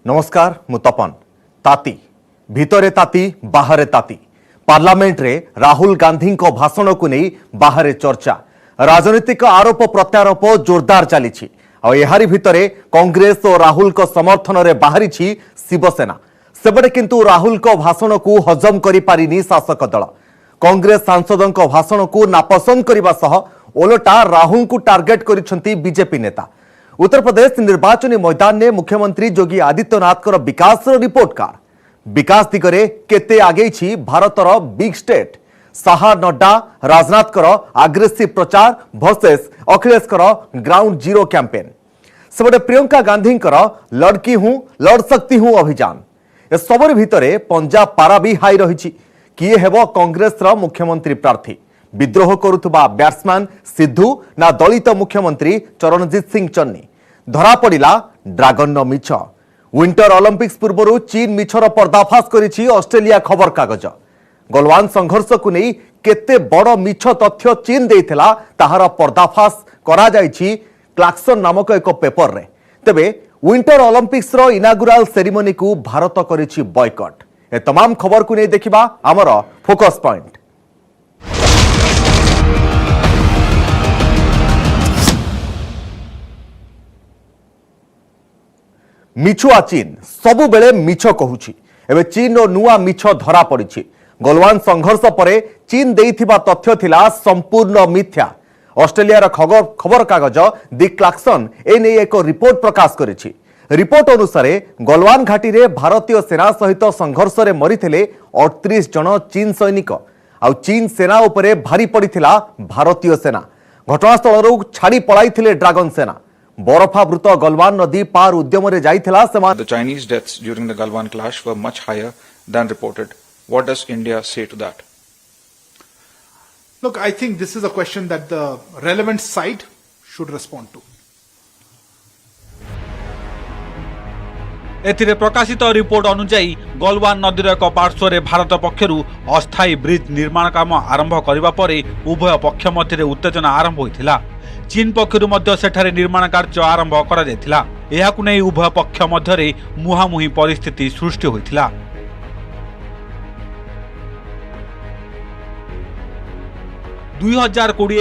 नमस्कार मु तपन ताती भितरे ताती बाहरे ताती पार्लियामेंट रे राहुल गांधी को भाषण को नहीं बाहरे चर्चा राजनीतिक आरोप प्रत्यारोप जोरदार चली एहारी भितरे कांग्रेस और राहुल को समर्थन रे बाहरी शिवसेना सेबडे किंतु राहुल को भाषण को हजम करि पारिनी शासक दल कांग्रेस सांसदों को भाषण को नापसंद करने सह ओलटा राहुल को टार्गेट करिसेंती बीजेपी नेता। उत्तर प्रदेश निर्वाचन मैदान में मुख्यमंत्री योगी आदित्यनाथ विकास रिपोर्ट कार विकास दिगरे केते आगे भारतर big state Shah Nadda Rajnath aggressive प्रचार versus Akhilesh ground zero campaign सेपटे प्रियंका गांधी लड़की हूं लड़ सकती हूं अभियान ए सबरी भितरे पंजाब पारा भी हाई रही किए हेबो कांग्रेस मुख्यमंत्री प्रार्थी विद्रोह करुवा बैट्समैन सिद्धू ना दलित मुख्यमंत्री चरणजीत सिंह चन्नी धरा पड़ा ड्रागन मिछ विंटर ओलंपिक्स पूर्व चीन मिछर पर्दाफाश करिछि ऑस्ट्रेलिया खबर कागज गलवान संघर्ष को नहीं केते बड़ मिछ तथ्य चीन देइथिला ताहार पर्दाफाश करा जाइछि क्लाक्सन नामक एक पेपर रे तेबे विंटर ओलंपिक्स रो इनागुराल सेरेमनी को भारत करिछि बॉयकॉट ए तमाम खबर को नहीं देखिबा हमर फोकस पॉइंट। मिछुआ चीन सबु बेले मिछ कहूछि एबे चीन रो नुआ मिछ धरा पड़िछि गलवान संघर्ष परे चीन देइथिबा तथ्य थिला संपूर्ण मिथ्या ऑस्ट्रेलिया खबर कागज दि क्लाक्सन एने एक रिपोर्ट प्रकाश करिछि रिपोर्ट अनुसार गलवान घाटी रे भारतीय सेना सहित संघर्ष रे मरिथिले 38 जन चीन सैनिक आ चीन सेना उपरे भारी पड़िथिला भारतीय सेना घटनास्थल रो छाड़ी पळाइथिले ड्रैगन सेना बरफावृत गलवान नदी पार उद्यम रे जाइथिला समान। The Chinese deaths during the Galwan clash were much higher than reported. What does India say to that? Look, I think this is a question that the relevant side should respond to. एथिरे प्रकाशित report अनुसार गलवान नदीर एक पार्श्व भारत पक्षरु अस्थायी bridge निर्माण काम आरंभ करबा परे उभय पक्ष मध्य उत्तेजना आरंभ होइथिला चीन पक्षरु मध्य सेठारे निर्माण कार्य आरंभ करा जायथिला एहाकु नै उभय पक्ष मध्य मुहामुही परिस्थिति सृष्टि होइथिला।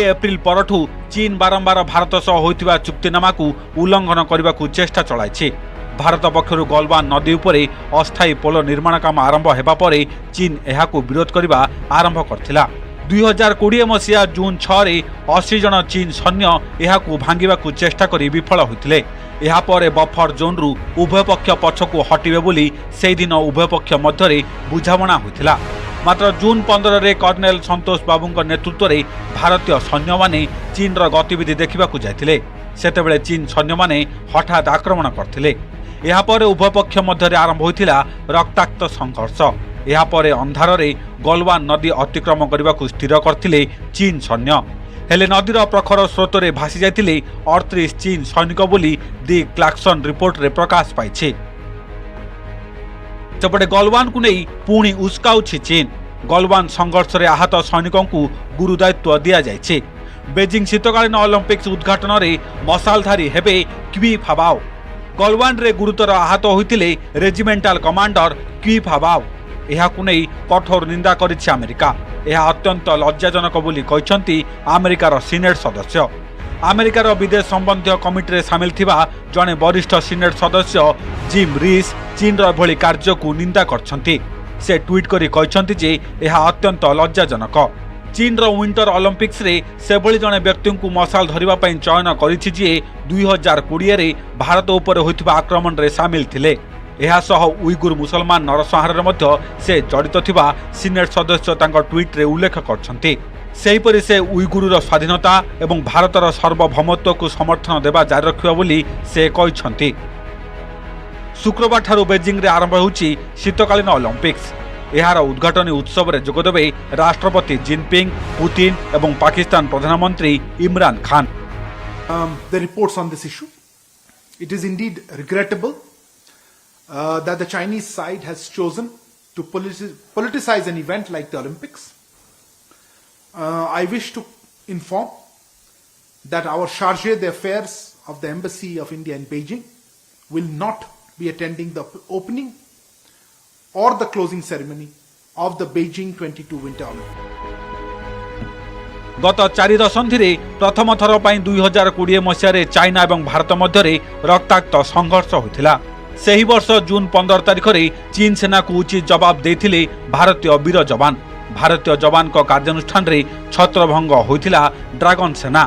एप्रिल परठू चीन बारंबार भारत सह होइथिबा चुक्तिनामा को उल्लंघन करबाकू चेष्टा चलाइछि भारत पक्षरु गलवान नदी उपरे अस्थायी पोल निर्माण काम आरंभ हेबा परे चीन एहाकू विरोध करबा आरंभ करथिला 2020 मसीहा जून 6 रे 80 जन चीन सैन्य एहाकू भांगिबाकू चेष्टा करी विफल होइथिले एहा परे बफर जोन रु उभय पक्ष पछकू हटिबे बोली सेहि दिन उभय पक्ष मध्यरे बुझामणा होइथिला मात्र जून 15 रे कर्नेल संतोष बाबूଙ୍କ नेतृत्व में भारतीय सैन्य माने चीन रो गतिविधि देखिबाकू जायथिले सेतेबेले चीन सैन्य माने हठात आक्रमण करथिले एहा परे उभय पक्ष मध्यरे आरंभ होइथिला रक्ताक्त संघर्ष एहा परे अंधार रे गलवान नदी अतिक्रमण करबाकू स्थिर करथिले चीन सैन्य हेले नदीर प्रखर स्रोत रे भासी जायथिले 38 चीन सैनिक बोली दि क्लाक्सन रिपोर्ट रे प्रकाश पाइछि सेपटे गलवान को नहीं पुणी उस्काउछि चीन गलवान संघर्ष रे आहत सैनिकों को गुरु दायित्व दिया जायछि बेजिंग शीतकालीन ओलंपिक्स उद्घाटन रे मशालधारी हेबे क्वी फाबाओ गलवान रे गुरुतर आहत होइतिले रेजिमेंटाल कमांडर क्वी फाबाओ एहाकु नै कठोर निंदा करिछि अमेरिका एहा अत्यंत लज्जाजनक बोली कहिसंती अमेरिकार सीनेट सदस्य अमेरिकार विदेश संबंधी कमिटी रे शामिल थिबा जने वरिष्ठ सीनेट सदस्य जिम रिस चीन रो भली कार्य को निंदा करछंती से ट्वीट करी कहिसंती जे एहा अत्यंत लज्जाजनक चीन रो विंटर ओलंपिक्स रे से भली जने व्यक्ति को मशाल धरिबा पई चयन करिछि जे 2020 रे भारत ऊपर होइथिबा आक्रमण रे शामिल थिले एहा सह उइगुर मुसलमान नरसंहार रे मध्य से जड़ित थिबा सीनेट सदस्य तांको ट्वीट रे उल्लेख करछंती सेहीपरि से उइगुर स्वाधीनता एवं भारतर सार्वभौमत्व को समर्थन देवा जारी रखिबा बोली से कहिसंती शुक्रवार ठारू बेजिंग रे आरंभ होउछि शीतकालीन ओलंपिक्स एहार उद्घाटनी उत्सव रे जोगदेबे राष्ट्रपति जिनपिंग पुतिन एवं पाकिस्तान प्रधानमंत्री Imran Khan. The reports on this issue, it is indeed regrettable that the Chinese side has chosen to politicize an event like the Olympics. I wish to inform that our chargé d'affaires of the Embassy of India in Beijing will not be attending the opening or the closing ceremony of the Beijing 22 Winter Olympics. गत 4 दशंधि प्रथम थर 2020 मसीह China और भारत मध्य रक्ताक्त संघर्ष होता। सही वर्ष जून 15 तारिख में चीन सेना को उचित जवाब देथिले भारतीय वीर जवान। भारतीय जवान को कार्यानुष्ठान रे छत्रभंग होइथिला ड्रैगन सेना।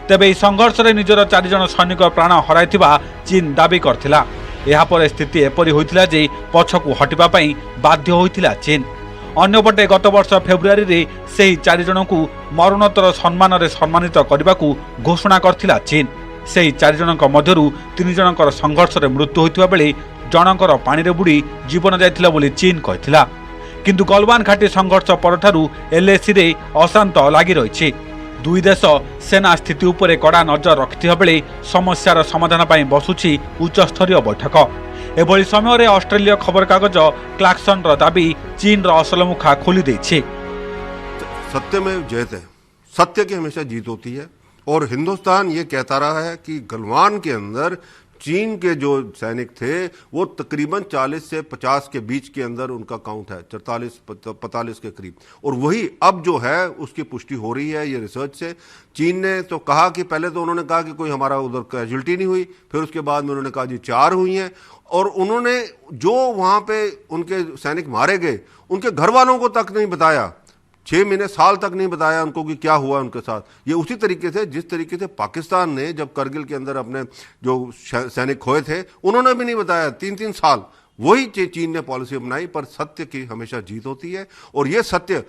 तेबे ई संघर्ष रे निजर 4 जन सैनिक प्राण हराइथिबा चीन दाबी करथिला। एहा पर स्थिति एपरि होइथिला जे पछकु हटिबा पई बाध्य होइथिला चीन। अन्यपटे गत वर्ष फेब्रुआरी रे सेही 4 जन को मरणोत्तर सम्मान रे सम्मानित करने को घोषणा करथिला चीन। सेही 4 जनक मध्यरु 3 जनकर संघर्ष रे मृत्यु होइथिबा बेले जनकर पानी रे बुडी जीवन जाइथिला बोली चीन कहिथिला। किंतु गलवान घाटी संघर्ष परठारु एलएसी रे अशांत लागि रहिछि। दुई देश सेना स्थिति उपरे कड़ा नजर रखिथिबा बेले समस्यार समाधान पई बसुछि उच्चस्तरीय बैठक। एभली समय रे ऑस्ट्रेलिया खबर कागज क्लार्कसन रो दाबी चीन रो असल मुखा खोली दैछि। सत्य में जयते है, सत्य की हमेशा जीत होती है और हिंदुस्तान ये कहता रहा है कि गलवान के अंदर चीन के जो सैनिक थे वो तकरीबन 40 से 50 के बीच के अंदर उनका काउंट है, 44-45 के करीब। और वही अब जो है उसकी पुष्टि हो रही है ये रिसर्च से। चीन ने तो कहा कि पहले तो उन्होंने कहा कि कोई हमारा उधर कैजुअल्टी नहीं हुई, फिर उसके बाद में उन्होंने कहा जी 4 हुई हैं। और उन्होंने जो वहां पे उनके सैनिक मारे गए उनके घर वालों को तक नहीं बताया, 6 महीने साल तक नहीं बताया उनको कि क्या हुआ उनके साथ। ये उसी तरीके से जिस तरीके से पाकिस्तान ने जब करगिल के अंदर अपने जो सैनिक खोए थे उन्होंने भी नहीं बताया 3-3 साल। वही चीन ने पॉलिसी अपनाई। पर सत्य की हमेशा जीत होती है और ये सत्य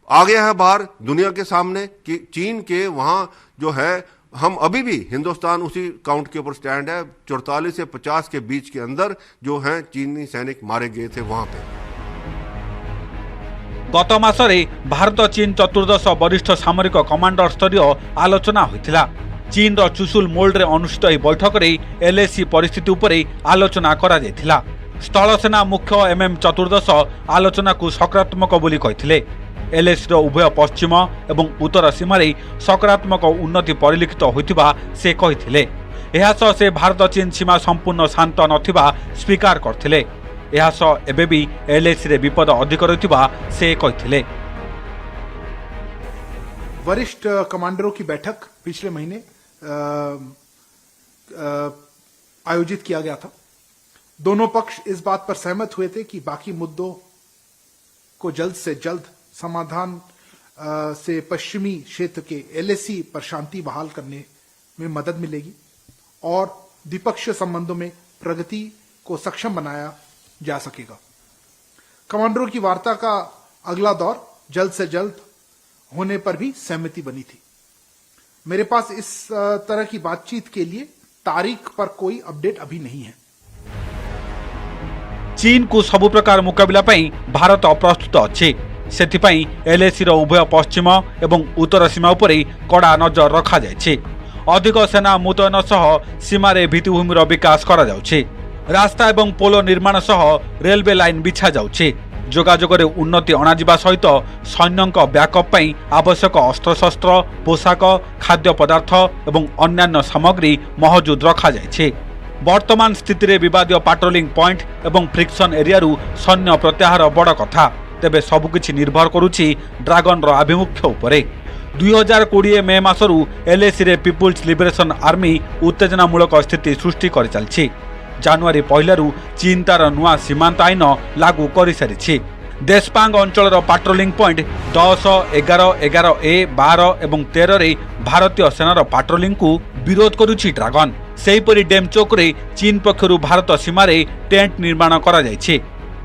आ गया है बाहर दुनिया के सामने कि चीन के वहां जो है हम अभी भी हिंदुस्तान उसी काउंट के ऊपर स्टैंड है। 44 से 50 के बीच के अंदर जो है चीनी सैनिक मारे गए थे वहां पे। गत मासरे भारत चीन चतुर्दश वरिष्ठ सामरिक कमांडर स्तरीय आलोचना होइथिला। चीन रो चुसुल मोल्ड रे अनुष्ठित एही बैठक रे एलएसी परिस्थिति उपरे आलोचना करा जायथिला। स्थल सेना मुख्य एमएम चतुर्दश आलोचना को सकारात्मक बोली कहिथिले। एलएसी रो उभय पश्चिम एवं उत्तर सीमारे सकारात्मक उन्नति परिलक्षित होइथिबा से कहिथिले। एहा सह से भारत चीन सीमा संपूर्ण शांत नथिबा स्वीकार करथिले। एहा सह एबे भी एलएसी रे विपद अधिक रहिथिबा से कहिथिले। वरिष्ठ कमांडरों की बैठक पिछले महीने आयोजित किया गया था। दोनों पक्ष इस बात पर सहमत हुए थे कि बाकी मुद्दों को जल्द से जल्द समाधान से पश्चिमी क्षेत्र के एलएसी पर शांति बहाल करने में मदद मिलेगी और द्विपक्षीय संबंधों में प्रगति को सक्षम बनाया जा सकेगा। कमांडरों की वार्ता का अगला दौर जल्द से जल्द होने पर भी सहमति बनी थी। मेरे पास इस तरह की बातचीत के लिए तारीख पर कोई अपडेट अभी नहीं है। चीन को सबु प्रकार मुकाबला पई भारत प्रस्तुत अछि। सेथिपई एलएसी रो उभय पश्चिम एवं उत्तर सीमा उपरे कड़ा नजर रखा जायछि। अधिक सेना मुतयन सह सीमारे भित्तिभूमिर विकास करा जाउछि। रास्ता एवं पोलो निर्माण सह रेलवे लाइन बिछा जाउछि। जोगाजोगरे उन्नति अणाजिबा सहित सैन्यक ब्याकअप पई आवश्यक अस्त्रशस्त्र, पोशाक, खाद्य पदार्थ एवं अन्यान्य सामग्री महजूद रखा जायछि। वर्तमान स्थिति रे विवादीय पाट्रोलिंग पॉइंट एवं फ्रिक्शन एरियारू सैन्य प्रत्याहार बड़ कथा। तेबे सबकिछि निर्भर करुछि ड्रैगन रो आभिमुख्य उपरे। 2020 मे मासरू एलएसी रे पीपुल्स लिबरेशन आर्मी उत्तेजनामूलक स्थिति सृष्टि कर चलछि। जानुआरी 1 चीन तार नुआ सीमांत आईन लागू कर सारी। देशपांग अंचल पाट्रोलिंग पॉइंट 10, 11, 11A, 12 एवं 13 रे भारतीय सेनार पाट्रोलिंग को विरोध करुछि ड्रैगन। सेहीपरि डेमचौक रे चीन पक्षरु भारत सीमारे टेंट निर्माण करा जायछि।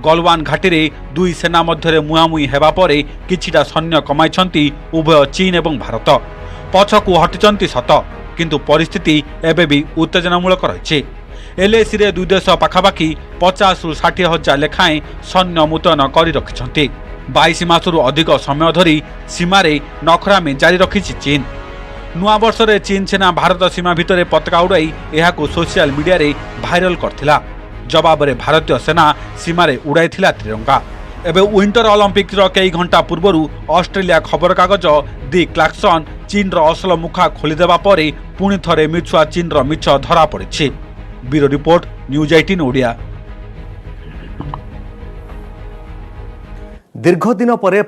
गलवान घाटी रे दुई सेना मध्य मुहांमुही हेबा परे किछिटा सैन्य कमाइछन्ति उभय चीन एवं भारत। पछकु हटिछन्ति सत किंतु परिस्थिति एबे भी उत्तेजनामूलक रहिछि। एलएसी रे दुई देश पाखापाखि 50 ରୁ 60 हजार लेखाएं सैन्य मुतयन करि रखिछन्ति। 22 मासरू अधिक समय धरी सीमारे नखरामी जारी रखिछि चीन। नुआ वर्ष रे चीन सेना भारत सीमा भितरे पताका उड़ाई एहाकु सोशल मीडिया रे भाइराल करथिला। जवाब रे भारतीय सेना सीमारे उड़ाइथिला तिरंगा। एबे विंटर ओलंपिक्स रो कई घंटा पूर्वरु ऑस्ट्रेलिया खबर कागज दि क्लार्कसन चीन रो असल मुखा खोलिदेबा परे पुणी थरे मिछुआ चीन रो मिछ धरा पड़िछि। Bureau report news 18 Odia. दीर्घ दिन पर